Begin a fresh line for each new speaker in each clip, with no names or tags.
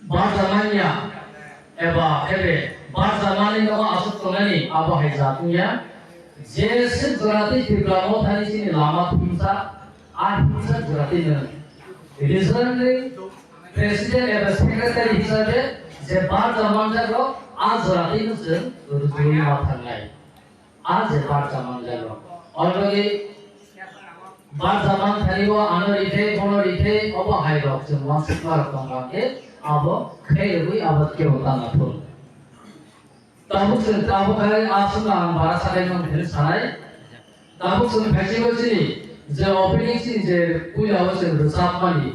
bar zamannya bar zamani no asuk tongani abo haizatunya jesit jorati Tipra Motha ni sini lama pimsa pimsa jorati ne recently president secretary hisabe je bar zaman jalo jorati no sen rujui mathangai je bar zaman jalo already bar zaman thariwa anorife konorife abo hairok semua sekar tongake abo khairui abo kyota na phul tabuk sen tabuk hai asuna bara sakai mang thil sanai tabuk sen festival sini je opening sini je Puila sen rusap mani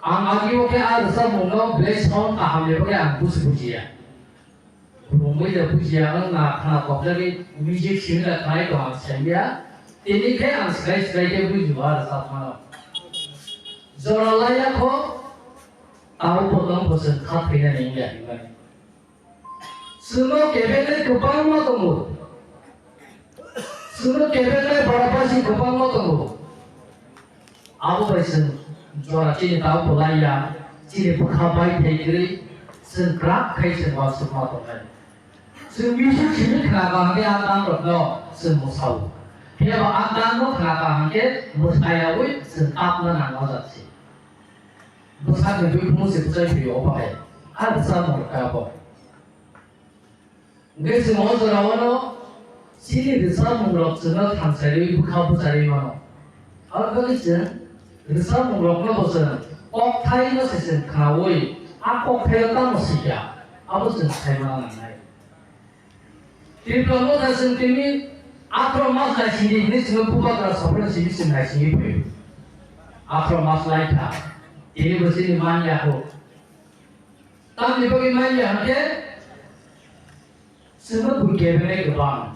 ang agio ke rusap mungno blaze on ka hamle ke ang bus bujia rumoi de bujia ang na khana kopjari music singla kai ko ang sambia ini ke ang sky ke bujua rusap mano zoralaya ko tahu potong bosan khat kena ning ya ngani semua kebelnya kepang mau tunggu, semua kebelnya berapa sih kepang mau tunggu, aku berisen juara cini tahu pelaya, cini pekabai tegri, sengkrak kai semua semua tongkai, semisal cini kenapa hangke akan berdo semua sawu, dia akan kenapa hangke musayawi sengkap menang aja sih, musa itu musik saya pilih apa ya, ada sama apa. Nggak semua orang sini desa mengelak senang tansari buka besari mana. Kalau begitu desa mengelaknya bosan. Kok Thai masih sen kawai, aku Thai tak masih ya. Apa sen Thai mana nangai. Tipra Motha sen kini akromas lai sini ini semua buka keras sampai sini sen lai sini pun. Akromas lai ta. Ini bersini manja ho. Tapi bagaimana ya? semua bukebeng kebang,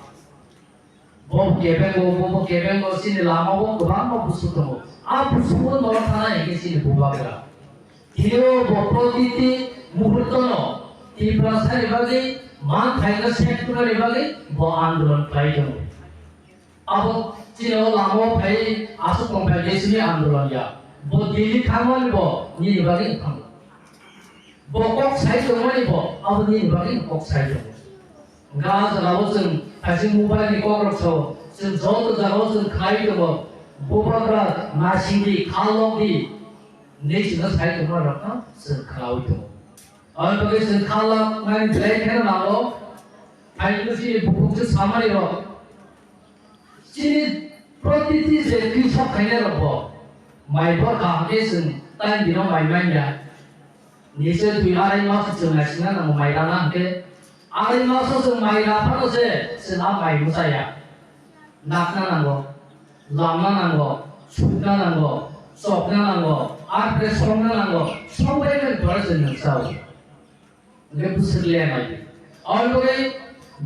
bukebeng sini lama kebang busuk temu, busuk pun orang tanah yang sini bukabera. Hero boproditi muhurtono, Tipra sari bagi, man thailand sektor bagi, andolan play temu. Abo sini lama play asuk kompai sini andolan ya, Delhi kamal ni bagi kamu. Kok saya temu ni abo ni bagi kok saya temu. Nggak seharusnya kasih mobile ni korok so, sejauh seharusnya kaya tu beberapa nasi di kalau di next saya tu mana rakna sekarang itu. Orang bagi sekarang main black kan malu, kaya tu sih buku tu sama ni lo. Sini properti sih kisah kaya lo, mai berkah kesan, tapi di mana mai ya. Niscaya tu hari masuk cuma singa nama mai dana ke. Ari masuk semai apa tu senam mai musaya, nakna nanggo, lama nanggo, suka nanggo, sokna nanggo, arpes sokna nanggo, sampai ke person yang sawu. Dia pusat lihat lagi. Orang tu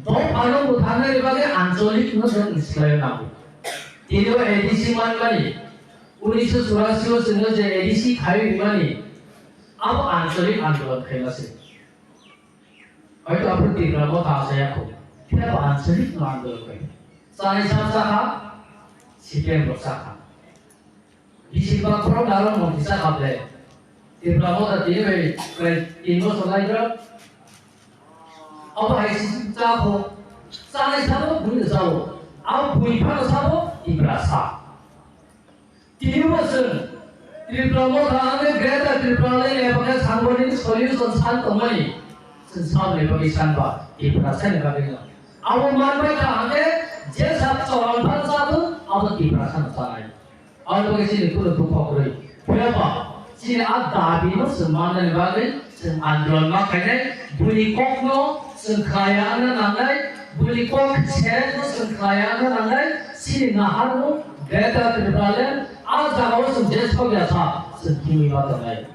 dua orang utama ni bagi anjolik nusan Islam nanggo. Tiada edisi mana ni, 1984 sengaja edisi kayu di mana ni, apa anjolik anjolik kena sih. Itu apa Tipra Motha saya aku, kita bahan sedikit mandor kau. Saya sah, siapa bersah. Di sini kalau dalam mau bisa kabel. Tipra Motha dia Indo soalnya apa hasil capo, saya capo boleh capo, apa boleh pada capo Tipra sah. Tiada macam Tipra Motha ane kereta Tipra lain apa kan sanggup ini solusi sangat mani. Sensaul bagi sanba, Tipra sen bagi. Awak mana kan? Jadi satu orang satu, awak Tipra sen sanai. Awak bagi sini kuda tumpah kuri. Kenapa? Sini ada bina semana bagi, sen andron makanya buli kokno, sen kaya nangai, buli kok chen sen kaya nangai. Sini naharmu, kereta Tipra lain, awak jago sen jenis kau biasa, sen kimi mata naik.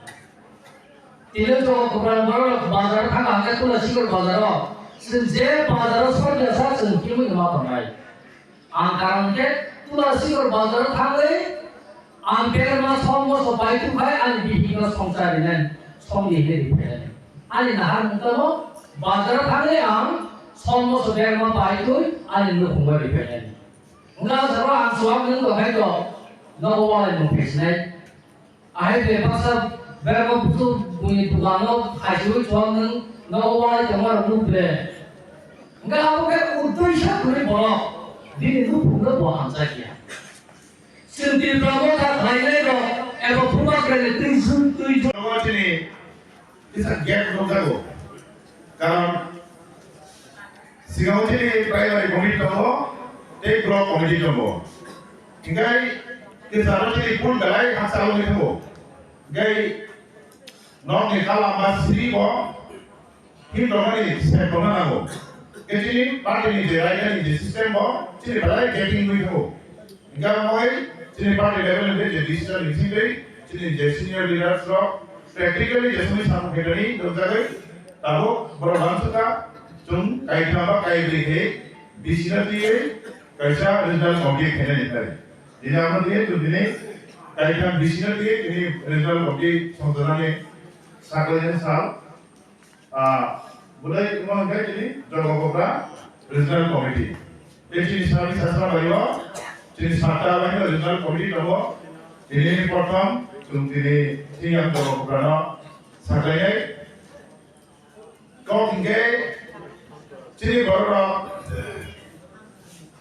Tidak tahu keberadaan baru bazar kan angkat tu nasi kor bazar, senjata bazar seperti biasa sengkimu cuma pernah. Angkaran tu nasi kor bazar thangai, angker mas somos sopai tu kai ani bihikas songsa dengan song dihiri dihiri. Ani nahar mutamo bazar thangai ang somos sopai ma pai tu ani lu hungar dihiri. Enggak seru ang suam neng tu kai tu, enggak boleh mempesnai. Ahai bebas Berapa butuh punya tukang no hasil jual no wala jangan ruble. Enggak apa kayak udah siapa nih bolong. Dia itu punya buah saja. Sendiri kamu tak kaya no. Eva punya kaya tujuh.
Kalau ini bisa get logo. Karena siapa ini primary committee kamu, take block committee kamu. Hinggai kita harus ini pun dalai hasil itu. Hinggai non kalau masih bo, ini domani sistem mana bo. Jadi parti ini jalan ini sistem bo, jadi dalai getting itu. Hinggai mulai jadi parti level ini jadi digital ini jadi senior leaders lo practically jadi sama kita ini dosa tahu berapa suka cum kait nama kait beri digital dia kaisa result object है नहीं तारे जिन्हें हम दिए तो जिन्हें कई काम डिसीजन दिए जिन्हें result object संसाधन में साकलेजन साल बुलाई उम्र क्या जिन्हें जगह कोपरा result committee ये चीज़ सारी सासरा बाइवा चीज़ साता बाइवा result committee तबो जिन्हें परफॉर्म तुम जिन्हें चीज़ हम जगह कोपरा ना साकलेजन कौन के चीज़ बड़ा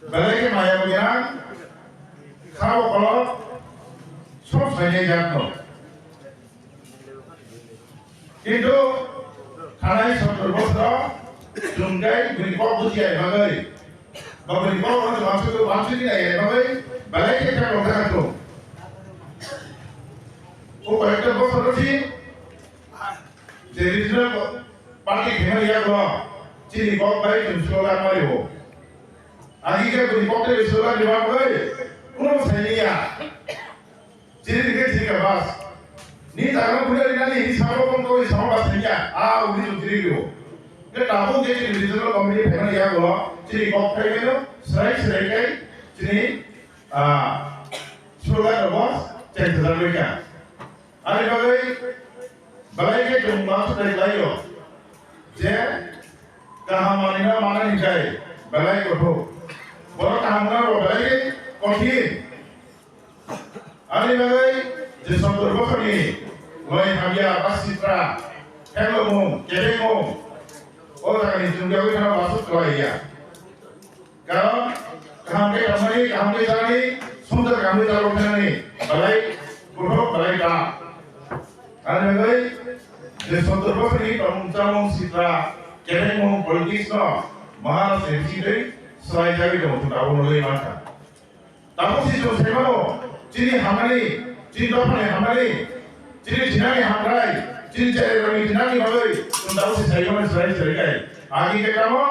balai ke maya bagian kau kalau sok saja jatuh itu karena itu berbeda jumgai berikut bujian bagai berikut orang masuk ini ya bagai balai kita kalau jatuh oh itu bos terus jadi itu parti kemana ya gua jadi kau baik mencoba malu आगे के रिपोर्टर विश्वला जवाब है उन्होंने सही है चीज़ के ठीक है बस नहीं ताकत पूरे दिन नहीं इस सालों को कोई सालों बस नहीं है उन्हीं जो चीज़ की हो के टापू के चीज़ डिजिटल कम्युनिटी फैमिली या गो चीज़ रिपोर्टर के लो सही के चीज़ शुरुआत का बस चेक कर लो क्या अरे बगाई के जो मार्क्स तक लाइयो जे कहाँ माना नहीं जाए बगाई को ठो Orang tahanan robalai kohin. Ani bagai jesom terbakar ni. Mulai hamia Tipra, hello kedemo. Orang ini juga kita masuk ke dia. Kalau kami tadi sudah kami tahu ni. Balai kurang balai dah. Ani bagai jesom terbakar ni kamu Tipra, kedemo politis no. Mahal sensitif. Selain dari itu untuk tahu mulai mana. Tahu sih tu saya mahu. Jadi hamali, jadi apa ni hamali, jadi jenaki hamrai, jadi cari orang jenaki mahu. Tu tahu sih saya mahu selain serikai. Agi ke kamu,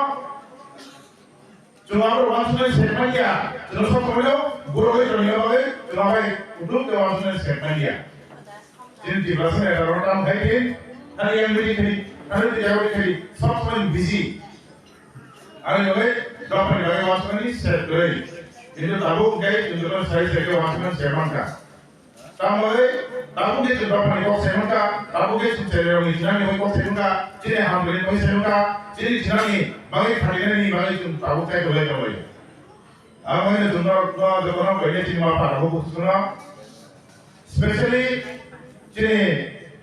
cuma orang sudah serman dia. Terus apa mahu? Guru itu ni mahu. Cuma apa? Untuk tu orang sudah serman dia. Jadi di belakang ada orang tam kaitin, hari yang beri, hari tu jauh beri, semua busy. Hari ni Dapat dari wasan ini set dari itu tahu gaya tuntutan saya sebagai wasan semanka. Tahu dia dapat dari wasan semanka, tahu dia cari orang Cina ni wasan semanka, Cina hamil wasan semanka, Cina ni bagi hari ni bagi tahu saya boleh tahu. Apa ini tuntutan orang kerja Cina apa? Aku khususnya, especially Cina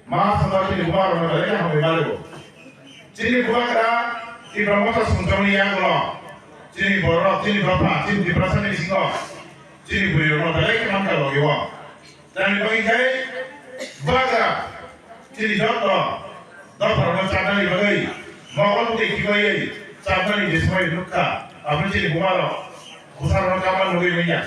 mas sama Cina buat orang kerja hamil baru. Cina buat kerja di Motha sunjung ni yang lo. Jadi borok, jadi berapa? Jadi di perasaan di sini, jadi beliau mau balik ke mana lagi wah? Dan bagi saya, baga, jadi dokter orang cakap ni bagai, mau orang tu kibai, cakap ni semua itu kah? Apa jadi bumarok, besar orang kawan lebih banyak.